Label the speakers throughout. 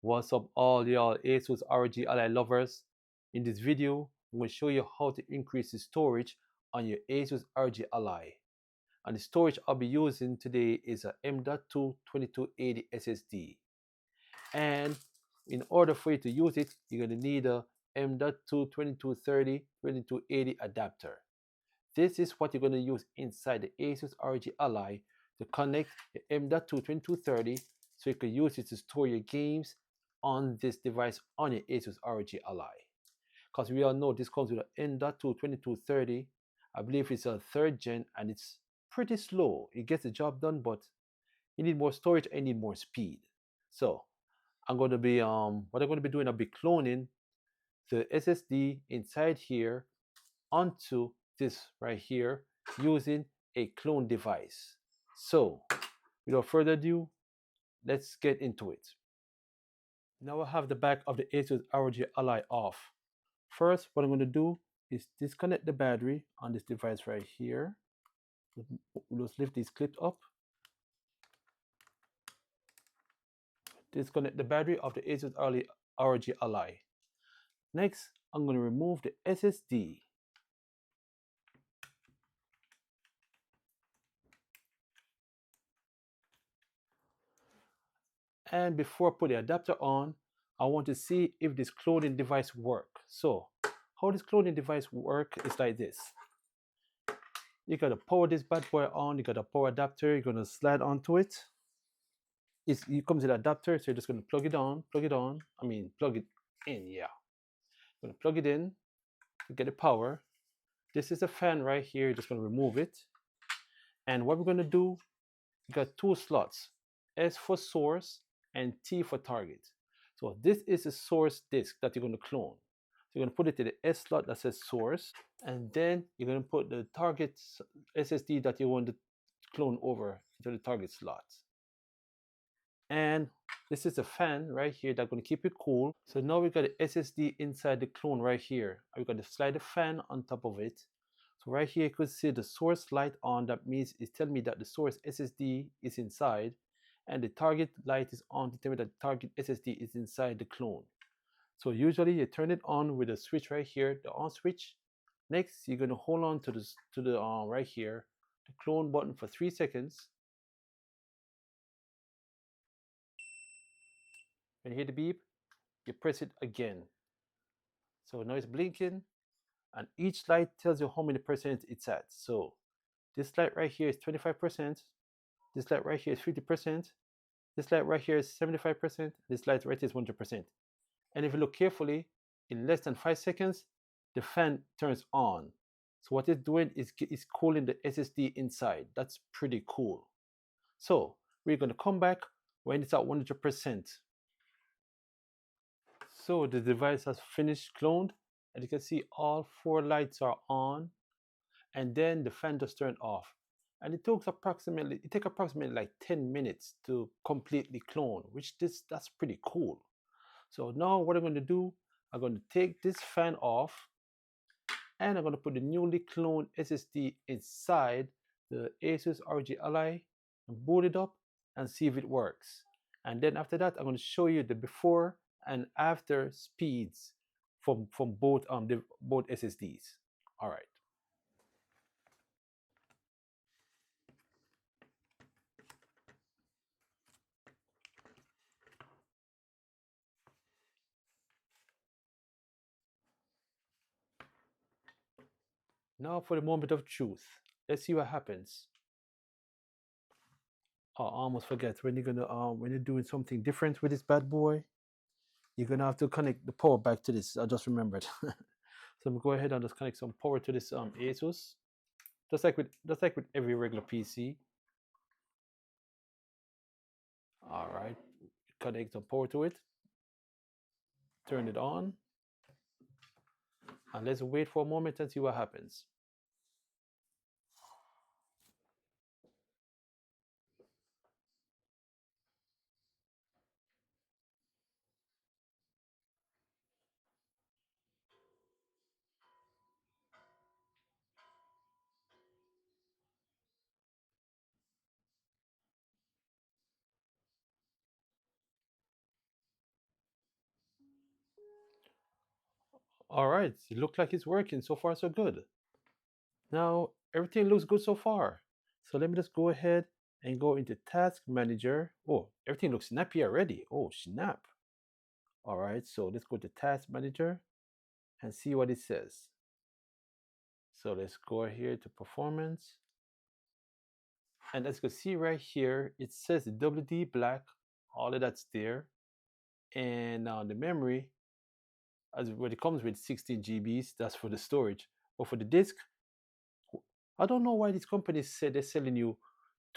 Speaker 1: What's up all y'all ASUS ROG Ally lovers? In this video, I'm going to show you how to increase the storage on your ASUS ROG Ally. And the storage I'll be using today is a M.2 2280 SSD. And in order for you to use it, you're going to need a M.2 2230 2280 adapter. This is what you're going to use inside the ASUS ROG Ally to connect the M.2 2230 so you can use it to store your games on this device on your ASUS ROG Ally. Because we all know this comes with an M.2 2230. I believe it's a third gen and it's pretty slow. It gets the job done, but you need more storage and you need more speed. So I'm going to be what I'm going to be doing, I'll be cloning the SSD inside here onto this right here using a clone device. So without further ado, let's get into it. Now I have the back of the ASUS ROG Ally off. First, what I'm going to do is disconnect the battery on this device right here. Let's lift these clips up. Disconnect the battery of the ASUS ROG Ally. Next, I'm going to remove the SSD. And before I put the adapter on, I want to see if this cloning device works. So how this cloning device works is like this. You gotta power this bad boy on, you got a power adapter, you're gonna slide onto it. It comes with an adapter, so you're just gonna plug it in, yeah. You're gonna plug it in to get the power. This is a fan right here, you're just gonna remove it. And what we're gonna do, you got two slots, S for source and T for target. So this is a source disk that you're gonna clone. So you're gonna put it in the S slot that says source, and then you're gonna put the target SSD that you want to clone over into the target slot. And this is a fan right here that's gonna keep it cool. So now we got the SSD inside the clone right here. We're gonna slide the fan on top of it. So right here you could see the source light on. That means it's telling me that the source SSD is inside, and the target light is on to tell me that the target SSD is inside the clone. So usually you turn it on with a switch right here, the on switch. Next, you're going to hold on to the right here, the clone button for 3 seconds. When you hear the beep, you press it again. So now it's blinking, and each light tells you how many percent it's at. So this light right here is 25%. This light right here is 50%. This light right here is 75%. This light right here is 100%. And if you look carefully, in less than 5 seconds, the fan turns on. So what it's doing is cooling the SSD inside. That's pretty cool. So we're going to come back when it's at 100%. So the device has finished cloned, and you can see all 4 lights are on, and then the fan just turned off. And it takes approximately like 10 minutes to completely clone, that's pretty cool. So now what I'm going to do, I'm going to take this fan off, and I'm going to put the newly cloned SSD inside the ASUS ROG Ally and boot it up and see if it works. And then after that, I'm going to show you the before and after speeds from both both SSDs. All right. Now for the moment of truth. Let's see what happens. Oh, I almost forget, when you're doing something different with this bad boy, you're gonna have to connect the power back to this. I just remembered. So I'm gonna go ahead and just connect some power to this ASUS, just like with every regular PC. All right, connect some power to it, turn it on, and let's wait for a moment and see what happens. All right, it looks like it's working so far, so good. Now everything looks good so far. So let me just go ahead and go into Task Manager. Oh, everything looks snappy already. Oh, snap. All right, so let's go to Task Manager and see what it says. So let's go here to Performance. And as you can see right here, it says the WD black, all of that's there. And now the memory, as when it comes with 16 GBs, that's for the storage. But for the disk, I don't know why these companies say they're selling you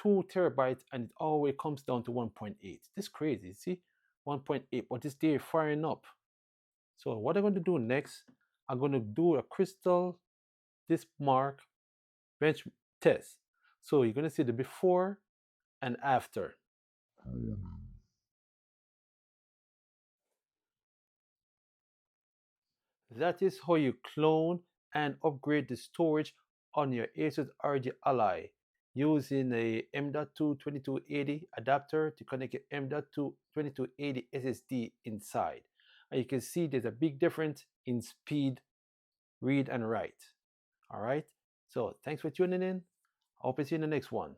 Speaker 1: 2 terabytes and it always comes down to 1.8. This is crazy. See, 1.8, but it's there firing up. So what I'm going to do next, I'm going to do a crystal disk mark bench test. So you're going to see the before and after. That is how you clone and upgrade the storage on your Asus ROG Ally using a M.2 2280 adapter to connect your M.2 2280 SSD inside. And you can see there's a big difference in speed, read and write. All right. So thanks for tuning in. I hope to see you in the next one.